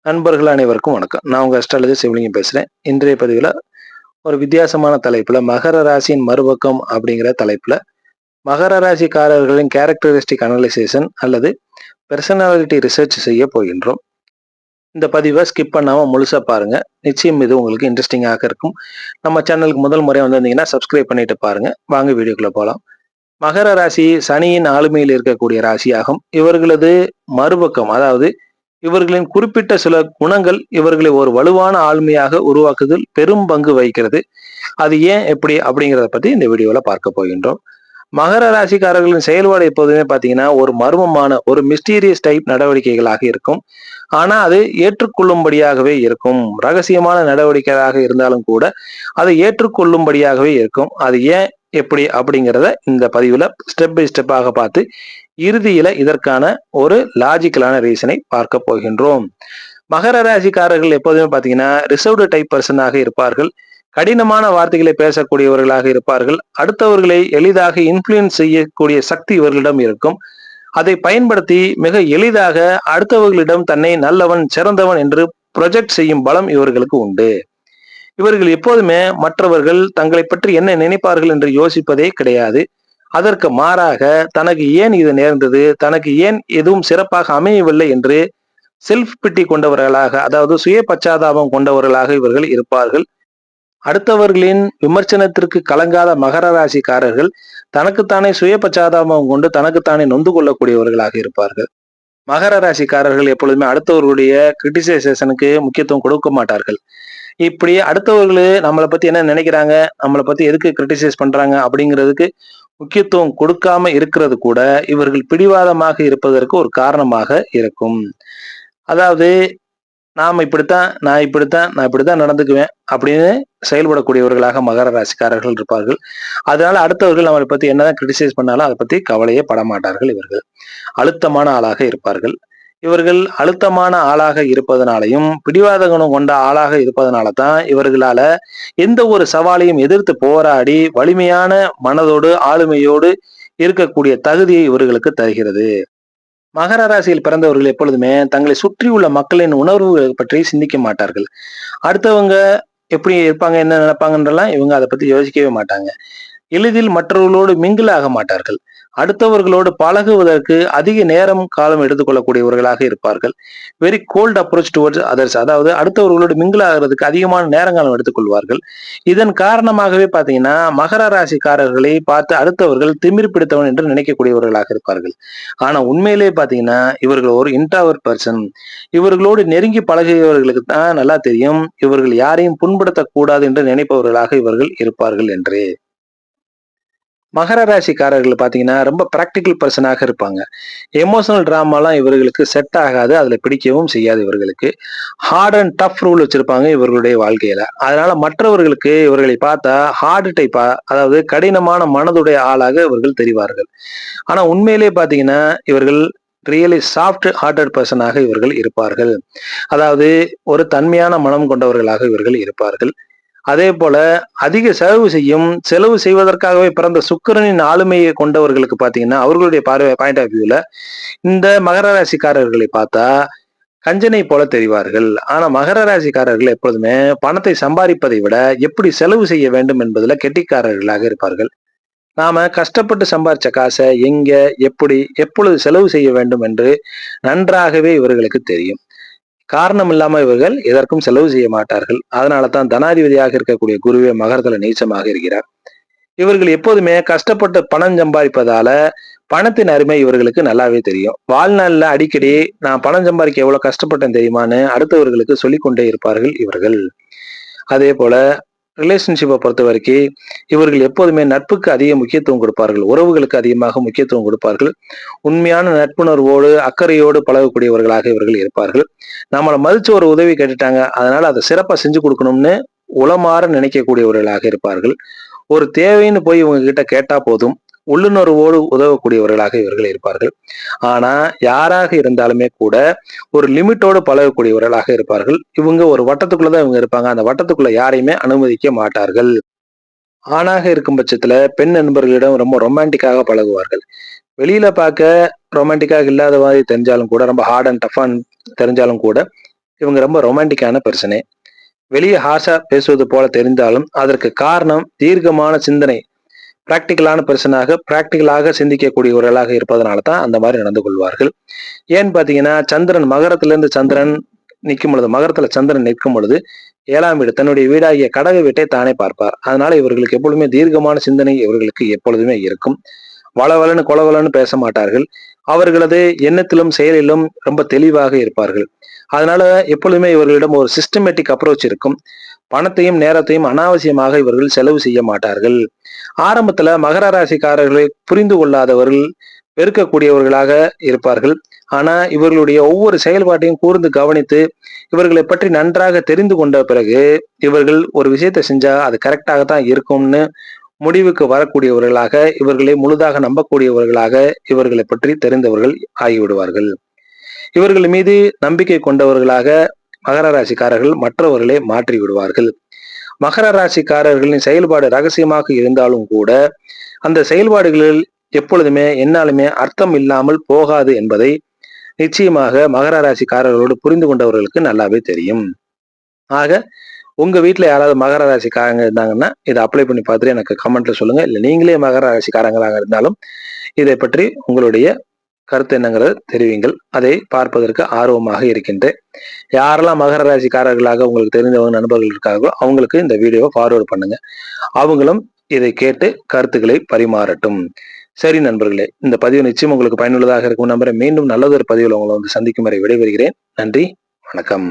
நண்பர்கள் அனைவருக்கும் வணக்கம். நான் உங்க அஸ்ட்ராலஜர் சிவலிங்கம் பேசுறேன். இன்றைய பதிவுல ஒரு வித்தியாசமான தலைப்புல மகர ராசியின் மறுபக்கம் அப்படிங்கிற தலைப்புல மகர ராசிக்காரர்களின் கேரக்டரிஸ்டிக் அனலைசேஷன் அல்லது பெர்சனாலிட்டி ரிசர்ச் செய்ய போகின்றோம். இந்த பதிவை ஸ்கிப் பண்ணாம முழுசா பாருங்க. நிச்சயம் இது உங்களுக்கு இன்ட்ரெஸ்டிங்காக இருக்கும். நம்ம சேனலுக்கு முதல் முறை வந்திருந்தீங்கன்னா சப்ஸ்கிரைப் பண்ணிட்டு பாருங்க. வாங்க வீடியோக்குள்ள போலாம். மகர ராசி சனியின் ஆளுமையில் இருக்கக்கூடிய ராசியாகும். இவர்களது மறுபக்கம், அதாவது இவர்களின் குறிப்பிட்ட சில குணங்கள் இவர்களை ஒரு வலுவான ஆளுமையாக உருவாக்குதல் பெரும் பங்கு வகிக்கிறது. அது ஏன் எப்படி அப்படிங்கிறத பத்தி இந்த வீடியோல பார்க்க போகின்றோம். மகர ராசிக்காரர்களின் செயல்பாடு எப்போதுமே பாத்தீங்கன்னா ஒரு மர்மமான ஒரு மிஸ்டீரியஸ் டைப் நடவடிக்கைகளாக இருக்கும். ஆனா அது ஏற்றுக்கொள்ளும்படியாகவே இருக்கும். ரகசியமான நடவடிக்கையாக இருந்தாலும் கூட அதை ஏற்றுக்கொள்ளும்படியாகவே இருக்கும். அது ஏன் எப்படி அப்படிங்கிறத இந்த பதிவுல ஸ்டெப் பை ஸ்டெப்பாக பார்த்து இறுதியில இதற்கான ஒரு லாஜிக்கலான ரீசனை பார்க்க போகின்றோம். மகர ராசிக்காரர்கள் எப்போதுமே பாத்தீங்கன்னா ரிசர்வ்டு டைப் பர்சனாக இருப்பார்கள். கடினமான வார்த்தைகளை பேசக்கூடியவர்களாக இருப்பார்கள். அடுத்தவர்களை எளிதாக இன்ஃபுளுன்ஸ் செய்யக்கூடிய சக்தி இவர்களிடம் இருக்கும். அதை பயன்படுத்தி மிக எளிதாக அடுத்தவர்களிடம் தன்னை நல்லவன் சிறந்தவன் என்று ப்ரொஜெக்ட் செய்யும் பலம் இவர்களுக்கு உண்டு. இவர்கள் எப்போதுமே மற்றவர்கள் தங்களை பற்றி என்ன நினைப்பார்கள் என்று யோசிப்பதே கிடையாது. அதற்கு மாறாக தனக்கு ஏன் இது நேர்ந்தது, தனக்கு ஏன் எதுவும் சிறப்பாக அமையவில்லை என்று செல்ஃப் பிட்டி கொண்டவர்களாக, அதாவது சுய பச்சாதாபம் கொண்டவர்களாக இவர்கள் இருப்பார்கள். அடுத்தவர்களின் விமர்சனத்திற்கு கலங்காத மகர ராசிக்காரர்கள் தனக்குத்தானே சுய பச்சாதாபம் கொண்டு தனக்குத்தானே நொந்து கொள்ளக்கூடியவர்களாக இருப்பார்கள். மகர ராசிக்காரர்கள் எப்பொழுதுமே அடுத்தவர்களுடைய கிரிட்டிசைசேஷனுக்கு முக்கியத்துவம் கொடுக்க மாட்டார்கள். இப்படி அடுத்தவர்கள் நம்மளை பத்தி என்ன நினைக்கிறாங்க, நம்மளை பத்தி எதுக்கு கிரிட்டிசைஸ் பண்றாங்க அப்படிங்கிறதுக்கு முக்கியத்துவம் கொடுக்காம இருக்கிறது கூட இவர்கள் பிடிவாதமாக இருப்பதற்கு ஒரு காரணமாக இருக்கும். அதாவது நான் இப்படித்தான் நடந்துக்குவேன் அப்படின்னு செயல்படக்கூடியவர்களாக மகர ராசிக்காரர்கள் இருப்பார்கள். அதனால அடுத்தவர்கள் நம்மளை பத்தி என்னதான் கிரிட்டிசைஸ் பண்ணாலும் அதை பத்தி கவலையே பட மாட்டார்கள். இவர்கள் அழுத்தமான ஆளாக இருப்பார்கள். இவர்கள் அழுத்தமான ஆளாக இருப்பதனாலையும் பிடிவாத குணம் கொண்ட ஆளாக இருப்பதனால தான் இவர்களால எந்த ஒரு சவாலையும் எதிர்த்து போராடி வலிமையான மனதோடு ஆளுமையோடு இருக்கக்கூடிய தகுதியை இவர்களுக்கு தருகிறது. மகர ராசியில் பிறந்தவர்கள் எப்பொழுதுமே தங்களை சுற்றியுள்ள மக்களின் உணர்வுகளை பற்றி சிந்திக்க மாட்டார்கள். அடுத்தவங்க எப்படி இருப்பாங்க, என்ன நினைப்பாங்கன்றலாம் இவங்க அதை பத்தி யோசிக்கவே மாட்டாங்க. எளிதில் மற்றவர்களோடு மிங்கிள் ஆக மாட்டார்கள். அடுத்தவர்களோடு பழகுவதற்கு அதிக நேரம் காலம் எடுத்துக்கொள்ளக்கூடியவர்களாக இருப்பார்கள். Very cold approach towards others, அதாவது அடுத்தவர்களோடு மிங்கிள் ஆகிறதுக்கு அதிகமான நேரங்காலம் எடுத்துக்கொள்வார்கள். இதன் காரணமாகவே பாத்தீங்கன்னா மகர ராசிக்காரர்களை பார்த்து அடுத்தவர்கள் திமிர் பிடித்தவன் என்று நினைக்கக்கூடியவர்களாக இருப்பார்கள். ஆனா உண்மையிலேயே பாத்தீங்கன்னா இவர்கள் ஒரு இன்ட்ராவர்ட் பர்சன். இவர்களோடு நெருங்கி பழகியவர்களுக்கு தான் நல்லா தெரியும் இவர்கள் யாரையும் புண்படுத்தக்கூடாது என்று நினைப்பவர்களாக இவர்கள் இருப்பார்கள் என்று. மகர ராசிக்காரர்கள் பாத்தீங்கன்னா ரொம்ப பிராக்டிக்கல் பர்சனாக இருப்பாங்க. எமோஷனல் டிராமாலாம் இவர்களுக்கு செட் ஆகாது, அதுல பிடிக்கவும் செய்யாது. இவர்களுக்கு ஹார்ட் அண்ட் டஃப் ரூல் வச்சிருப்பாங்க இவர்களுடைய வாழ்க்கையில. அதனால மற்றவர்களுக்கு இவர்களை பார்த்தா ஹார்ட் டைப்பா, அதாவது கடினமான மனதுடைய ஆளாக இவர்கள் தெரிவார்கள். ஆனா உண்மையிலேயே பாத்தீங்கன்னா இவர்கள் ரியலி சாஃப்ட் ஹார்ட்டட் பர்சனாக இவர்கள் இருப்பார்கள். அதாவது ஒரு தன்மையான மனம் கொண்டவர்களாக இவர்கள் இருப்பார்கள். அதே போல அதிக செலவு செய்வதற்காகவே பிறந்த சுக்கிரனின் ஆளுமையை கொண்டவர்களுக்கு பாத்தீங்கன்னா அவர்களுடைய பாயிண்ட் ஆஃப் வியூல இந்த மகர ராசிக்காரர்களை பார்த்தா கஞ்சனை போல தெரிவார்கள். ஆனா மகர ராசிக்காரர்கள் எப்பொழுதுமே பணத்தை சம்பாதிப்பதை விட எப்படி செலவு செய்ய வேண்டும் என்பதுல கெட்டிக்காரர்களாக இருப்பார்கள். நாம கஷ்டப்பட்டு சம்பாதிச்ச காசை எங்க, எப்படி, எப்பொழுது செலவு செய்ய வேண்டும் என்று நன்றாகவே இவர்களுக்கு தெரியும். காரணம் இல்லாம இவர்கள் எதற்கும் செலவு செய்ய மாட்டார்கள். அதனால தான் தனாதிபதியாக இருக்கக்கூடிய குருவே மகரத்துல நீச்சமாக இருக்கிறார். இவர்கள் எப்போதுமே கஷ்டப்பட்டு பணம் சம்பாதிப்பதால பணத்தின் அருமை இவர்களுக்கு நல்லாவே தெரியும். வாழ்நாள்ல அடிக்கடி நான் பணம் சம்பாதிக்க எவ்வளவு கஷ்டப்பட்டேன் தெரியுமான்னு அடுத்தவர்களுக்கு சொல்லிக்கொண்டே இருப்பார்கள் இவர்கள். அதே போல ரிலேஷன்ஷிப்பை பொறுத்த வரைக்கும் இவர்கள் எப்போதுமே நட்புக்கு அதிக முக்கியத்துவம் கொடுப்பார்கள். உறவுகளுக்கு அதிகமாக முக்கியத்துவம் கொடுப்பார்கள். உண்மையான நட்புணர்வோடு அக்கறையோடு பழகக்கூடியவர்களாக இவர்கள் இருப்பார்கள். நம்மளை மதிச்சு ஒரு உதவி கேட்டுட்டாங்க, அதனால அதை சிறப்பா செஞ்சு கொடுக்கணும்னு உளமாற நினைக்கக்கூடியவர்களாக இருப்பார்கள். ஒரு தேவைன்னு போய் இவங்க கிட்ட கேட்டா போதும், உள்ளுணர்வோடு உதவக்கூடியவர்களாக இவர்கள் இருப்பார்கள். ஆனா யாராக இருந்தாலுமே கூட ஒரு லிமிட்டோடு பழகக்கூடியவர்களாக இருப்பார்கள். இவங்க ஒரு வட்டத்துக்குள்ளதான் இவங்க இருப்பாங்க. அந்த வட்டத்துக்குள்ள யாரையுமே அனுமதிக்க மாட்டார்கள். ஆணாக இருக்கும் பட்சத்துல பெண் நண்பர்களிடம் ரொம்ப ரொமான்டிக்காக பழகுவார்கள். வெளியில பார்க்க ரொமான்டிக்காக இல்லாத மாதிரி தெரிஞ்சாலும் கூட, ரொம்ப ஹார்ட் அண்ட் டஃப் தெரிஞ்சாலும் கூட இவங்க ரொம்ப ரொமான்டிக்கான பெர்சனே. வெளியே ஹார்ஷா பேசுவது போல தெரிந்தாலும் அதற்கு காரணம் தீர்க்கமான சிந்தனை, பிராக்டிக்கலான பெர்சனாக பிராக்டிக்கலாக சிந்திக்கக்கூடியவர்களாக இருப்பதனால தான் அந்த மாதிரி நடந்து கொள்வார்கள். ஏன்னு பாத்தீங்கன்னா, சந்திரன் மகரத்திலிருந்து சந்திரன் நிற்கும் பொழுது, மகரத்துல சந்திரன் நிற்கும் பொழுது 7ஆம் வீடு தன்னுடைய வீடாகிய கடக வீட்டை தானே பார்ப்பார். அதனால இவர்களுக்கு எப்பொழுதுமே தீர்க்கமான சிந்தனை இவர்களுக்கு எப்பொழுதுமே இருக்கும். வளவலன்னு கொலவலன்னு பேச மாட்டார்கள். அவர்களது எண்ணத்திலும் செயலிலும் ரொம்ப தெளிவாக இருப்பார்கள். அதனால எப்பொழுதுமே இவர்களிடம் ஒரு சிஸ்டமேட்டிக் அப்ரோச் இருக்கும். பணத்தையும் நேரத்தையும் அனாவசியமாக இவர்கள் செலவு செய்ய மாட்டார்கள். ஆரம்பத்துல மகர ராசிக்காரர்களை புரிந்து கொள்ளாதவர்கள் வெறுக்கக்கூடியவர்களாக இருப்பார்கள். ஆனா இவர்களுடைய ஒவ்வொரு செயல்பாட்டையும் கூர்ந்து கவனித்து இவர்களை பற்றி நன்றாக தெரிந்து கொண்ட பிறகு இவர்கள் ஒரு விஷயத்தை செஞ்சா அது கரெக்டாகத்தான் இருக்கும்னு முடிவுக்கு வரக்கூடியவர்களாக, இவர்களை முழுதாக நம்பக்கூடியவர்களாக இவர்களை பற்றி தெரிந்தவர்கள் ஆகிவிடுவார்கள். இவர்கள் மீது நம்பிக்கை கொண்டவர்களாக மகர ராசிக்காரர்கள் மற்றவர்களை மாற்றி விடுவார்கள். மகர ராசிக்காரர்களின் செயல்பாடு ரகசியமாக இருந்தாலும் கூட அந்த செயல்பாடுகளில் எப்பொழுதுமே என்னாலுமே அர்த்தம் இல்லாமல் போகாது என்பதை நிச்சயமாக மகர ராசிக்காரர்களோடு புரிந்து கொண்டவர்களுக்கு நல்லாவே தெரியும். ஆக உங்க வீட்டுல யாராவது மகர ராசிக்காரங்க இருந்தாங்கன்னா இதை அப்ளை பண்ணி பார்த்துட்டு எனக்கு கமெண்ட்ல சொல்லுங்க. இல்ல நீங்களே மகர ராசிக்காரங்களாக இருந்தாலும் இதை பற்றி உங்களுடைய கருத்து என்னங்கிறத தெரிவிங்கள். அதை பார்ப்பதற்கு ஆர்வமாக இருக்கின்றேன். யாரெல்லாம் மகர ராசிக்காரர்களாக உங்களுக்கு தெரிந்தவங்க நண்பர்கள் இருக்காங்களோ அவங்களுக்கு இந்த வீடியோவை ஃபார்வர்ட் பண்ணுங்க. அவங்களும் இதை கேட்டு கருத்துக்களை பரிமாறட்டும். சரி நண்பர்களே, இந்த பதிவு நிச்சயம் உங்களுக்கு பயனுள்ளதாக இருக்கும் நம்புறேன். மீண்டும் நல்லதொரு பதிவில் உங்களை வந்து சந்திக்கும் வரை விடைபெறுகிறேன். நன்றி, வணக்கம்.